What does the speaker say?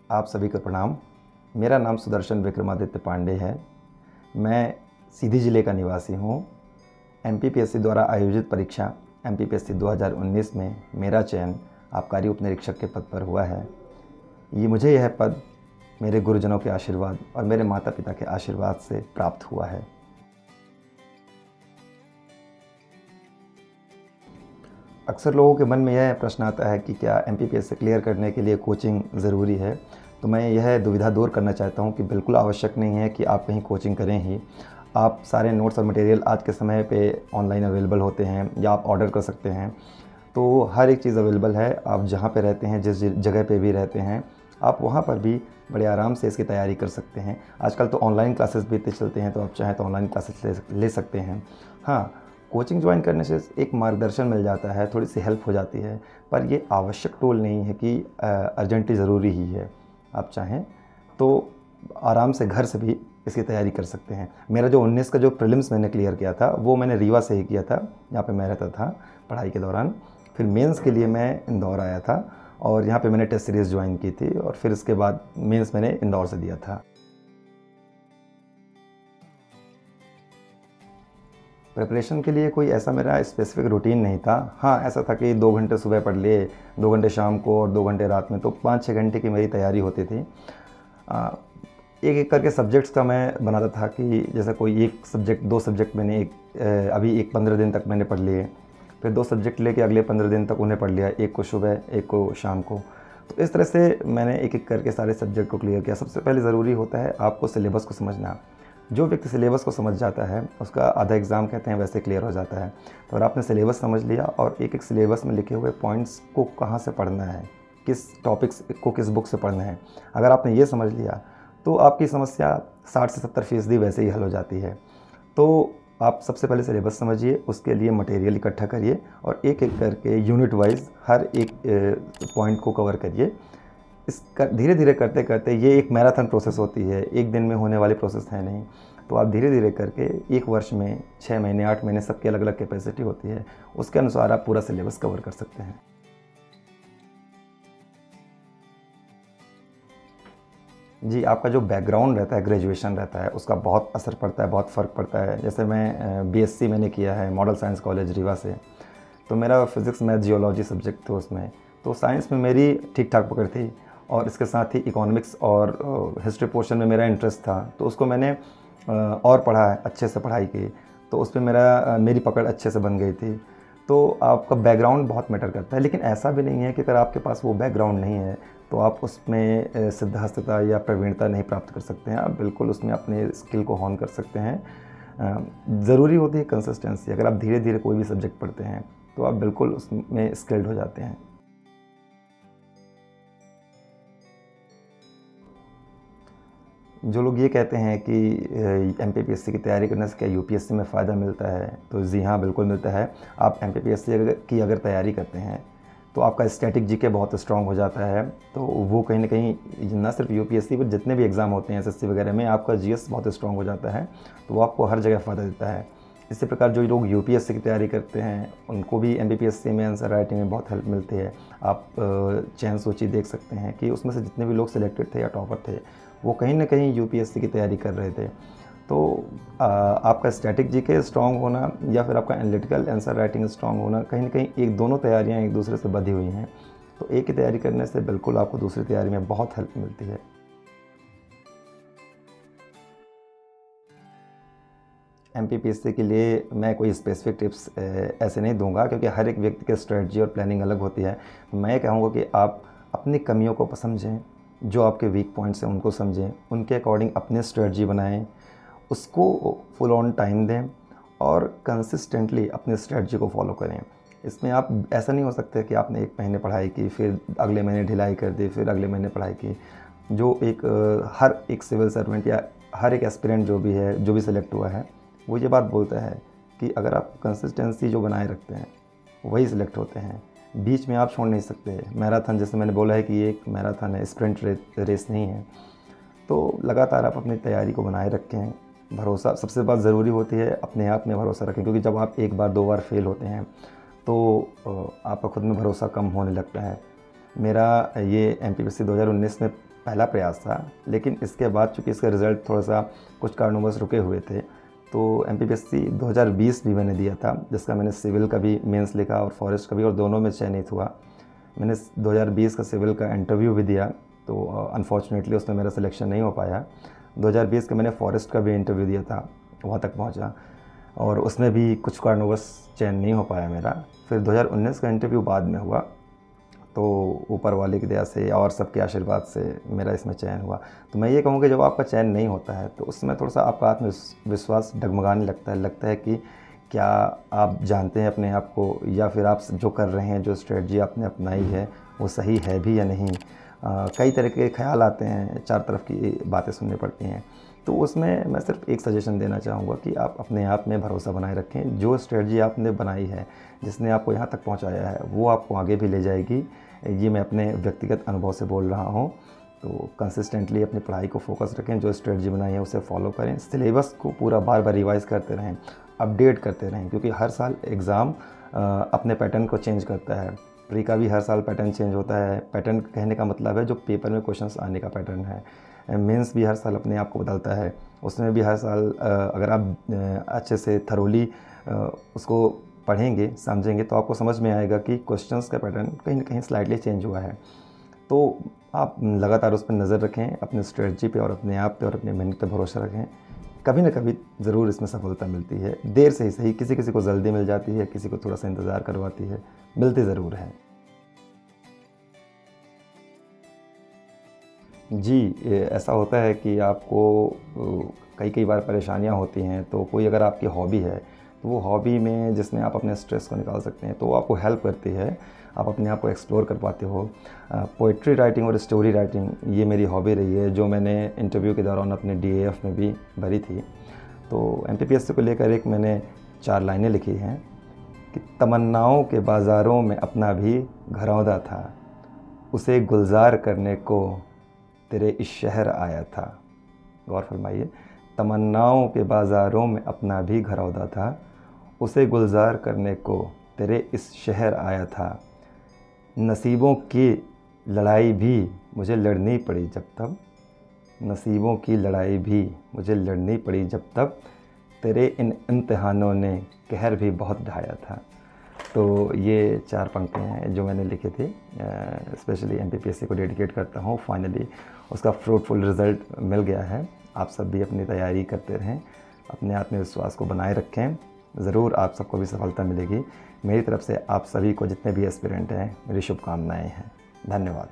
आप सभी को प्रणाम। मेरा नाम सुदर्शन विक्रमादित्य पांडे है। मैं सीधी ज़िले का निवासी हूँ। एमपीपीएससी द्वारा आयोजित परीक्षा एमपीपीएससी 2019 में मेरा चयन आबकारी उप निरीक्षक के पद पर हुआ है। यह पद मेरे गुरुजनों के आशीर्वाद और मेरे माता पिता के आशीर्वाद से प्राप्त हुआ है। अक्सर लोगों के मन में यह प्रश्न आता है कि क्या एमपीपीएससी क्लियर करने के लिए कोचिंग ज़रूरी है। तो मैं यह दुविधा दूर करना चाहता हूं कि बिल्कुल आवश्यक नहीं है कि आप कहीं कोचिंग करें ही। आप सारे नोट्स और मटेरियल आज के समय पे ऑनलाइन अवेलेबल होते हैं या आप ऑर्डर कर सकते हैं। तो हर एक चीज़ अवेलेबल है। आप जहां पे रहते हैं, जिस जगह पे भी रहते हैं, आप वहां पर भी बड़े आराम से इसकी तैयारी कर सकते हैं। आजकल तो ऑनलाइन क्लासेस भी इतने चलते हैं, तो आप चाहें तो ऑनलाइन क्लासेस ले सकते हैं। हाँ, कोचिंग ज्वाइन करने से एक मार्गदर्शन मिल जाता है, थोड़ी सी हेल्प हो जाती है, पर ये आवश्यक टूल नहीं है कि अर्जेंटली ज़रूरी ही है। आप चाहें तो आराम से घर से भी इसकी तैयारी कर सकते हैं। मेरा जो 19 का जो प्रीलिम्स मैंने क्लियर किया था वो मैंने रीवा से ही किया था, यहाँ पे मैं रहता था पढ़ाई के दौरान। फिर मेंस के लिए मैं इंदौर आया था और यहाँ पे मैंने टेस्ट सीरीज़ ज्वाइन की थी और फिर इसके बाद मेंस मैंने इंदौर से दिया था। प्रिपरेशन के लिए कोई ऐसा मेरा स्पेसिफिक रूटीन नहीं था। हाँ, ऐसा था कि 2 घंटे सुबह पढ़ लिए, 2 घंटे शाम को और 2 घंटे रात में, तो 5-6 घंटे की मेरी तैयारी होती थी। एक एक करके सब्जेक्ट्स का मैं बनाता था कि जैसे कोई एक सब्जेक्ट, 2 सब्जेक्ट मैंने अभी 15 दिन तक मैंने पढ़ लिए, फिर 2 सब्जेक्ट लेके अगले 15 दिन तक उन्हें पढ़ लिया, एक को सुबह एक को शाम को। तो इस तरह से मैंने एक एक करके सारे सब्जेक्ट को क्लियर किया। सबसे पहले ज़रूरी होता है आपको सिलेबस को समझना। जो व्यक्ति सिलेबस को समझ जाता है उसका आधा एग्ज़ाम कहते हैं वैसे क्लियर हो जाता है। तो अगर आपने सिलेबस समझ लिया और एक एक सिलेबस में लिखे हुए पॉइंट्स को कहाँ से पढ़ना है, किस टॉपिक्स को किस बुक से पढ़ना है, अगर आपने ये समझ लिया तो आपकी समस्या 60 से 70% वैसे ही हल हो जाती है। तो आप सबसे पहले सिलेबस समझिए, उसके लिए मटेरियल इकट्ठा करिए और एक एक करके यूनिट वाइज हर एक पॉइंट को कवर करिए। इसका धीरे धीरे करते करते, ये एक मैराथन प्रोसेस होती है, एक दिन में होने वाली प्रोसेस है नहीं। तो आप धीरे धीरे करके 1 वर्ष में 6 महीने 8 महीने सबकी अलग अलग कैपेसिटी होती है, उसके अनुसार आप पूरा सिलेबस कवर कर सकते हैं। जी, आपका जो बैकग्राउंड रहता है, ग्रेजुएशन रहता है, उसका बहुत असर पड़ता है, बहुत फ़र्क पड़ता है। जैसे मैं बीएससी मैंने किया है मॉडल साइंस कॉलेज रीवा से, तो मेरा फिज़िक्स मैथ जियोलॉजी सब्जेक्ट थे उसमें। तो साइंस में मेरी ठीक ठाक पकड़ थी और इसके साथ ही इकोनॉमिक्स और हिस्ट्री पोर्शन में मेरा इंटरेस्ट था, तो उसको मैंने और पढ़ा है, अच्छे से पढ़ाई की, तो उस पर मेरी पकड़ अच्छे से बन गई थी। तो आपका बैकग्राउंड बहुत मैटर करता है, लेकिन ऐसा भी नहीं है कि अगर आपके पास वो बैकग्राउंड नहीं है तो आप उसमें सिद्धहस्तता या प्रवीणता नहीं प्राप्त कर सकते हैं। आप बिल्कुल उसमें अपने स्किल को हॉन कर सकते हैं। ज़रूरी होती है कंसिस्टेंसी। अगर आप धीरे धीरे कोई भी सब्जेक्ट पढ़ते हैं तो आप बिल्कुल उसमें स्किल्ड हो जाते हैं। जो लोग ये कहते हैं कि एमपीपीएससी की तैयारी करने से क्या यूपीएससी में फ़ायदा मिलता है, तो जी हाँ, बिल्कुल मिलता है। आप एमपीपीएससी की अगर तैयारी करते हैं तो आपका स्टैटिक जीके बहुत स्ट्रांग हो जाता है। तो वो कहीं ना कहीं ना सिर्फ यूपीएससी पर जितने भी एग्ज़ाम होते हैं एसएससी वगैरह में, आपका जीएस बहुत स्ट्रांग हो जाता है, तो वो आपको हर जगह फ़ायदा देता है। इसी प्रकार जो लोग यूपीएससी की तैयारी करते हैं उनको भी एमपीपीएससी में आंसर राइटिंग में बहुत हेल्प मिलती है। आप चयन सूची देख सकते हैं कि उसमें से जितने भी लोग सिलेक्टेड थे या टॉपर थे, वो कहीं ना कहीं यूपीएससी की तैयारी कर रहे थे। तो आपका स्टैटिक जीके स्ट्रांग होना या फिर आपका एनालिटिकल आंसर राइटिंग स्ट्रांग होना, कहीं ना कहीं एक दोनों तैयारियां एक दूसरे से बंधी हुई हैं। तो एक ही तैयारी करने से बिल्कुल आपको दूसरी तैयारी में बहुत हेल्प मिलती है। एमपीपीएससी के लिए मैं कोई स्पेसिफिक टिप्स ऐसे नहीं दूंगा, क्योंकि हर एक व्यक्ति की स्ट्रेटजी और प्लानिंग अलग होती है। मैं कहूँगा कि आप अपनी कमियों को समझें, जो आपके वीक पॉइंट्स हैं उनको समझें, उनके अकॉर्डिंग अपनी स्ट्रेटजी बनाएं, उसको फुल ऑन टाइम दें और कंसिस्टेंटली अपनी स्ट्रेटजी को फॉलो करें। इसमें आप ऐसा नहीं हो सकता कि आपने 1 महीने पढ़ाई की, फिर अगले महीने ढिलाई कर दी, फिर अगले महीने पढ़ाई की। जो एक हर एक सिविल सर्वेंट या हर एक एस्पिरेंट जो भी है, जो भी सिलेक्ट हुआ है, वो ये बात बोलता है कि अगर आप कंसिस्टेंसी जो बनाए रखते हैं वही सिलेक्ट होते हैं। बीच में आप छोड़ नहीं सकते। मैराथन, जैसे मैंने बोला है कि ये एक मैराथन है, स्प्रिंट रेस नहीं है। तो लगातार आप अपनी तैयारी को बनाए रखें। भरोसा सबसे बात ज़रूरी होती है, अपने आप में भरोसा रखें, क्योंकि जब आप 1 बार 2 बार फेल होते हैं तो आपका खुद में भरोसा कम होने लगता है। मेरा ये एमपीपीएससी 2019 में पहला प्रयास था, लेकिन इसके बाद चूँकि इसका रिज़ल्ट थोड़ा-सा कुछ कारणवश रुके हुए थे, तो एमपीपीएससी 2020 भी मैंने दिया था, जिसका मैंने सिविल का भी मेंस लिखा और फॉरेस्ट का भी, और दोनों में चयनित हुआ। मैंने 2020 का सिविल का इंटरव्यू भी दिया, तो अनफॉर्चुनेटली उसमें मेरा सिलेक्शन नहीं हो पाया। 2020 का मैंने फॉरेस्ट का भी इंटरव्यू दिया था, वहाँ तक पहुँचा, और उसमें भी कुछ कारणवश चयन नहीं हो पाया मेरा। फिर 2019 का इंटरव्यू बाद में हुआ, तो ऊपर वाले की दया से और सबके आशीर्वाद से मेरा इसमें चयन हुआ। तो मैं ये कहूँगा, जब आपका चयन नहीं होता है तो उसमें थोड़ा-सा आपका आत्मविश्वास डगमगाने लगता है कि क्या आप जानते हैं अपने आप को, या फिर आप जो कर रहे हैं, जो स्ट्रेटजी आपने अपनाई है, वो सही है भी या नहीं। कई तरह के ख़्याल आते हैं, चार तरफ की बातें सुननी पड़ती हैं। तो उसमें मैं सिर्फ एक सजेशन देना चाहूँगा कि आप अपने आप में भरोसा बनाए रखें। जो स्ट्रेटजी आपने बनाई है, जिसने आपको यहाँ तक पहुँचाया है, वो आपको आगे भी ले जाएगी। ये मैं अपने व्यक्तिगत अनुभव से बोल रहा हूँ। तो कंसिस्टेंटली अपनी पढ़ाई को फोकस रखें, जो स्ट्रेटजी बनाई है उसे फॉलो करें, सिलेबस को पूरा बार-बार रिवाइज़ करते रहें, अपडेट करते रहें, क्योंकि हर साल एग्ज़ाम अपने पैटर्न को चेंज करता है। प्री का भी हर साल पैटर्न चेंज होता है। पैटर्न कहने का मतलब है जो पेपर में क्वेश्चंस आने का पैटर्न है। मेंस भी हर साल अपने आप को बदलता है, उसमें भी हर साल अगर आप अच्छे से थरोली उसको पढ़ेंगे, समझेंगे, तो आपको समझ में आएगा कि क्वेश्चंस का पैटर्न कहीं न कहीं स्लाइटली चेंज हुआ है। तो आप लगातार उस पर नज़र रखें, अपनी स्ट्रेटजी पे और अपने आप पे और अपनी मेहनत पे भरोसा रखें। कभी न कभी ज़रूर इसमें सफलता मिलती है, देर से ही सही। किसी-किसी को जल्दी मिल जाती है, किसी को थोड़ा-सा इंतज़ार करवाती है, मिलती ज़रूर है। जी, ऐसा होता है कि आपको कई बार परेशानियाँ होती हैं, तो कोई अगर आपकी हॉबी है, तो वो हॉबी में जिसमें आप अपने स्ट्रेस को निकाल सकते हैं, तो वो आपको हेल्प करती है, आप अपने आप को एक्सप्लोर कर पाते हो। पोएट्री राइटिंग और स्टोरी राइटिंग ये मेरी हॉबी रही है, जो मैंने इंटरव्यू के दौरान अपने डीएएफ में भी भरी थी। तो एमपीपीएससी को लेकर एक मैंने 4 लाइनें लिखी हैं कि तमन्नाओं के बाज़ारों में अपना भी घरौंदा था, उसे गुलज़ार करने को तेरे इस शहर आया था। गौर फरमाइए, तमन्नाओं के बाज़ारों में अपना भी घरौंदा था, उसे गुलज़ार करने को तेरे इस शहर आया था। नसीबों की लड़ाई भी मुझे लड़नी पड़ी जब तब, नसीबों की लड़ाई भी मुझे लड़नी पड़ी जब तब, तेरे इन इम्तिहानों ने कहर भी बहुत ढाया था। तो ये 4 पंक्तियाँ हैं जो मैंने लिखे थे, स्पेशली एमपीपीएससी को डेडिकेट करता हूँ। फाइनली उसका फ्रूटफुल रिज़ल्ट मिल गया है। आप सब भी अपनी तैयारी करते रहें, अपने आत्मविश्वास को बनाए रखें, ज़रूर आप सबको भी सफलता मिलेगी। मेरी तरफ से आप सभी को, जितने भी एस्पिरेंट हैं, मेरी शुभकामनाएँ हैं। धन्यवाद।